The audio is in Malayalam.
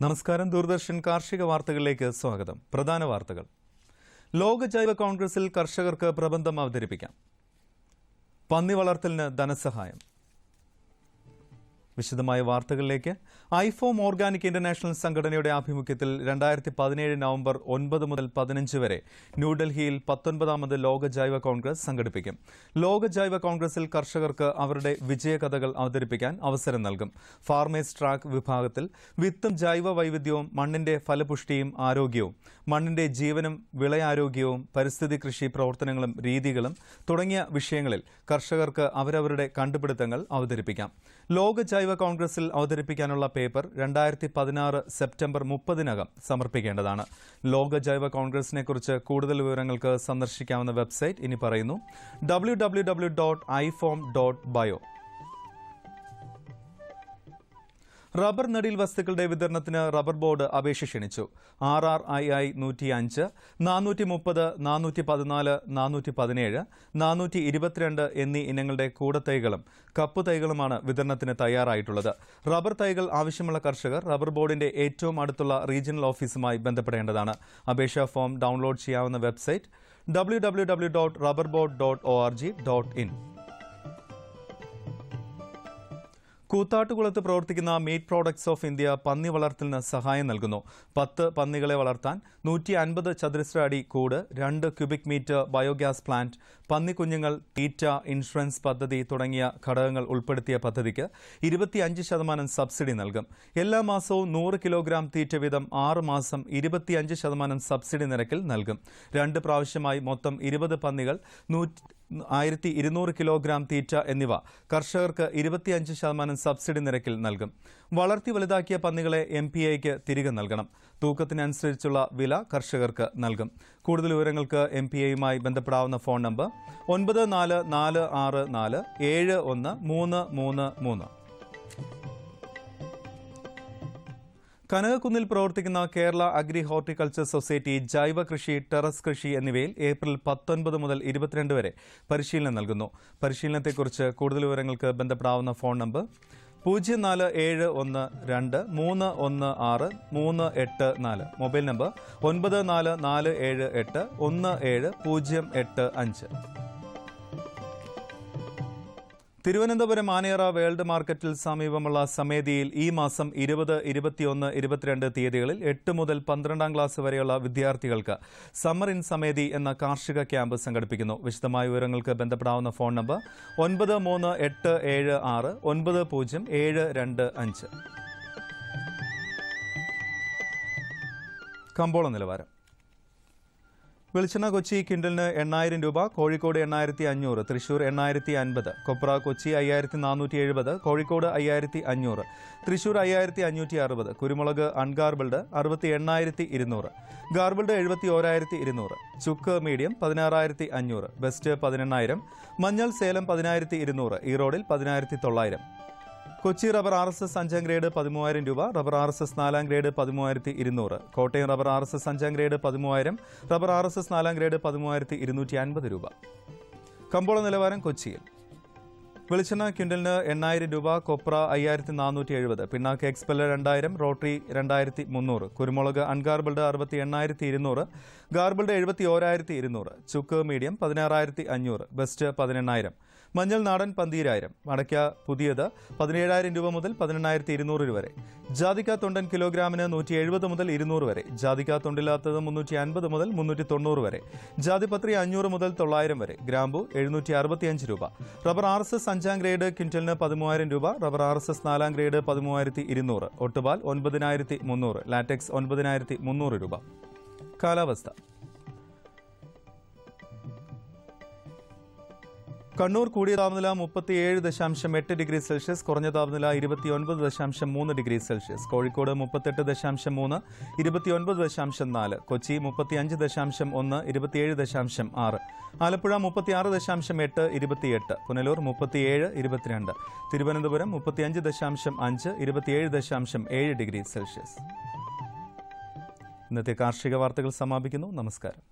നമസ്കാരം. ദൂരദർശൻ കാർഷിക വാർത്തകളിലേക്ക് സ്വാഗതം. പ്രധാന വാർത്തകൾ. ലോക ജൈവ കോൺഗ്രസിൽ കർഷകർക്ക് പ്രബന്ധം അവതരിപ്പിക്കാം. പന്നി വളർത്തലിന് ധനസഹായം. വിശദമായ വാർത്തകളിലേക്ക്. ഐഫോം ഓർഗാനിക് ഇന്റർനാഷണൽ സംഘടനയുടെ ആഭിമുഖ്യത്തിൽ 2017 നവംബർ 9 മുതൽ 15 വരെ ന്യൂഡൽഹിയിൽ 19ാമത് ലോക ജൈവ കോൺഗ്രസ് സംഘടിപ്പിക്കും. ലോക ജൈവ കോൺഗ്രസിൽ കർഷകർക്ക് അവരുടെ വിജയകഥകൾ അവതരിപ്പിക്കാൻ അവസരം നൽകും. ഫാർമേഴ്സ് ട്രാക്ക് വിഭാഗത്തിൽ വിത്തും ജൈവ വൈവിധ്യവും, മണ്ണിന്റെ ഫലപുഷ്ടിയും ആരോഗ്യവും, മണ്ണിന്റെ ജീവനും വിളയാരോഗ്യവും, പരിസ്ഥിതി കൃഷി പ്രവർത്തനങ്ങളും രീതികളും തുടങ്ങിയ വിഷയങ്ങളിൽ കർഷകർക്ക് അവരവരുടെ കണ്ടുപിടുത്തങ്ങൾ അവതരിപ്പിക്കാം. ലോക ജൈവ കോൺഗ്രസിൽ അവതരിപ്പിക്കാനുള്ള പേപ്പർ 2016 സെപ്റ്റംബർ 30-നകം സമർപ്പിക്കേണ്ടതാണ്. ലോക ജൈവ കോൺഗ്രസിനെക്കുറിച്ച് കൂടുതൽ വിവരങ്ങൾക്ക് സന്ദർശിക്കാവുന്ന വെബ്സൈറ്റ് ഇനി പറയുന്നു: www.ifom.bio. റബ്ബർ നടീൽ വസ്തുക്കളുടെ വിതരണത്തിന് റബ്ബർ ബോർഡ് അപേക്ഷ ക്ഷണിച്ചു. RRII 105, 430, 414, 417, 422 എന്നീ ഇനങ്ങളുടെ കൂടത്തൈകളും കപ്പ് തൈകളുമാണ് വിതരണത്തിന് തയ്യാറായിട്ടുള്ളത്. റബ്ബർ തൈകൾ ആവശ്യമുള്ള കർഷകർ റബ്ബർ ബോർഡിന്റെ ഏറ്റവും അടുത്തുള്ള റീജിയണൽ ഓഫീസുമായി ബന്ധപ്പെടേണ്ടതാണ്. അപേക്ഷാ ഫോം ഡൌൺലോഡ് ചെയ്യാവുന്ന വെബ്സൈറ്റ് www.rubberboard.org.in. കൂത്താട്ടുകുളത്ത് പ്രവർത്തിക്കുന്ന മീറ്റ് പ്രോഡക്ട്സ് ഓഫ് ഇന്ത്യ പന്നി വളർത്തലിന് സഹായം നൽകുന്നു. 10 പന്നികളെ വളർത്താൻ 150 ചതുരശ്ര അടി കൂട്, 2 ക്യൂബിക് മീറ്റർ ബയോഗ്യാസ് പ്ലാന്റ്, പന്നിക്കുഞ്ഞുങ്ങൾ, തീറ്റ, ഇൻഷുറൻസ് പദ്ധതി തുടങ്ങിയ ഘടകങ്ങൾ ഉൾപ്പെടുത്തിയ പദ്ധതിക്ക് 25% സബ്സിഡി നൽകും. എല്ലാ മാസവും 100 കിലോഗ്രാം തീറ്റ വീതം 6 മാസം 25% സബ്സിഡി നിരക്കിൽ നൽകും. 2 പ്രാവശ്യമായി മൊത്തം 20 പന്നികൾ, 1200 കിലോഗ്രാം തീറ്റ എന്നിവ കർഷകർക്ക് 25% സബ്സിഡി നിരക്കിൽ നൽകും. വളർത്തി വലുതാക്കിയ പന്നികളെ MPIക്ക് തിരികെ നൽകണം. തൂക്കത്തിനനുസരിച്ചുള്ള വില കർഷകർക്ക് നൽകും. കൂടുതൽ വിവരങ്ങൾക്ക് MPIയുമായി ബന്ധപ്പെടാവുന്ന ഫോൺ നമ്പർ 9464471333. കനകക്കുന്നിൽ പ്രവർത്തിക്കുന്ന കേരള അഗ്രി ഹോർട്ടിക്കൾച്ചർ സൊസൈറ്റി ജൈവ കൃഷി, ടെറസ് കൃഷി എന്നിവയിൽ ഏപ്രിൽ 19 മുതൽ 22 വരെ പരിശീലനം നൽകുന്നു. പരിശീലനത്തെക്കുറിച്ച് കൂടുതൽ വിവരങ്ങൾക്ക് ബന്ധപ്പെടാവുന്ന phone number 0414316384, mobile number 9447817085. Thiruvananthapuram Anayara world മാർക്കറ്റിൽ സമീപമുള്ള സമേതിയിൽ ഈ മാസം 20, 21, 22 തീയതികളിൽ 8 മുതൽ 12ാം ക്ലാസ് വരെയുള്ള വിദ്യാർത്ഥികൾക്ക് സമ്മർ ഇൻ സമേതി എന്ന കാർഷിക ക്യാമ്പ് സംഘടിപ്പിക്കുന്നു. വിശദമായ വിവരങ്ങൾക്ക് ബന്ധപ്പെടാവുന്ന ഫോൺ നമ്പർ 9387690725. കമ്പോള നിലവാരം. വെളിച്ചെണ്ണ കൊച്ചി ക്വിന്റലിന് 8000 രൂപ, കോഴിക്കോട് 8500, തൃശൂർ 8050, കൊപ്ര കൊച്ചി 5470, കോഴിക്കോട് 5500, തൃശൂർ 5560, കുരുമുളക് അൺഗാർബിൾഡ് 68200, ഗാർബിൾഡ് 71200, ചുക്ക് മീഡിയം 16500, ബെസ്റ്റ് 18000, മഞ്ഞൾ Salem 10200, ഈറോഡിൽ 10900. Kochi rubber RSS 5ാം grade 13000 രൂപ, rubber RSS 4ാം grade 13200, Kottayam rubber RSS 5ാം grade 13000, rubber RSS 4ാം grade 13250 രൂപ. കമ്പോള നിലവാരം കൊച്ചിയിൽ. വെളിച്ചെണ്ണ ക്വിന്റലിന് 8000 രൂപ, കൊപ്ര 5470, പിണ്ണാക്ക് എക്സ്പെല്ലർ 2000, റോട്ടറി 2300, കുരുമുളക് അൺഗാർബിൾഡ് 68200, ഗാർബിൾഡ് 71200, ചുക്ക് മീഡിയം 16500, ബെസ്റ്റ് 18000, മഞ്ഞൾ നാടൻ 12000, മടക്ക പുതിയത് 17000 രൂപ മുതൽ 18200 വരെ. ജാതിക്ക തൊണ്ടൻ കിലോഗ്രാമിന് 170 മുതൽ 200 വരെ, ജാതിക്ക തൊണ്ടില്ലാത്തത് 350 മുതൽ 390 വരെ, ജാതിപത്രി 500 മുതൽ 900 വരെ, ഗ്രാമ്പു 765 രൂപ. റബ്ബർ RSS 5ാം ഗ്രേഡ് ക്വിന്റലിന് 13000 രൂപ, റബ്ബർ RSS 4ാം ഗ്രേഡ് 13200, ഒട്ടുപാൽ 9300, ലാറ്റക്സ് 9300 രൂപ. കാലാവസ്ഥ. കണ്ണൂർ കൂടിയ താപനില 37.8 ഡിഗ്രി സെൽഷ്യസ്, കുറഞ്ഞ താപനില 29.3 degree Celsius. Kozhikode 38.3, 29.4. Kochi 35.1, 27.6. Alappuzha 36.8, 28. Punalur 37, 22. Thiruvananthapuram 35.5, 27.7 degree Celsius. ഇന്നത്തെ കാർഷിക വാർത്തകൾ സമാപിക്കുന്നു. നമസ്കാരം.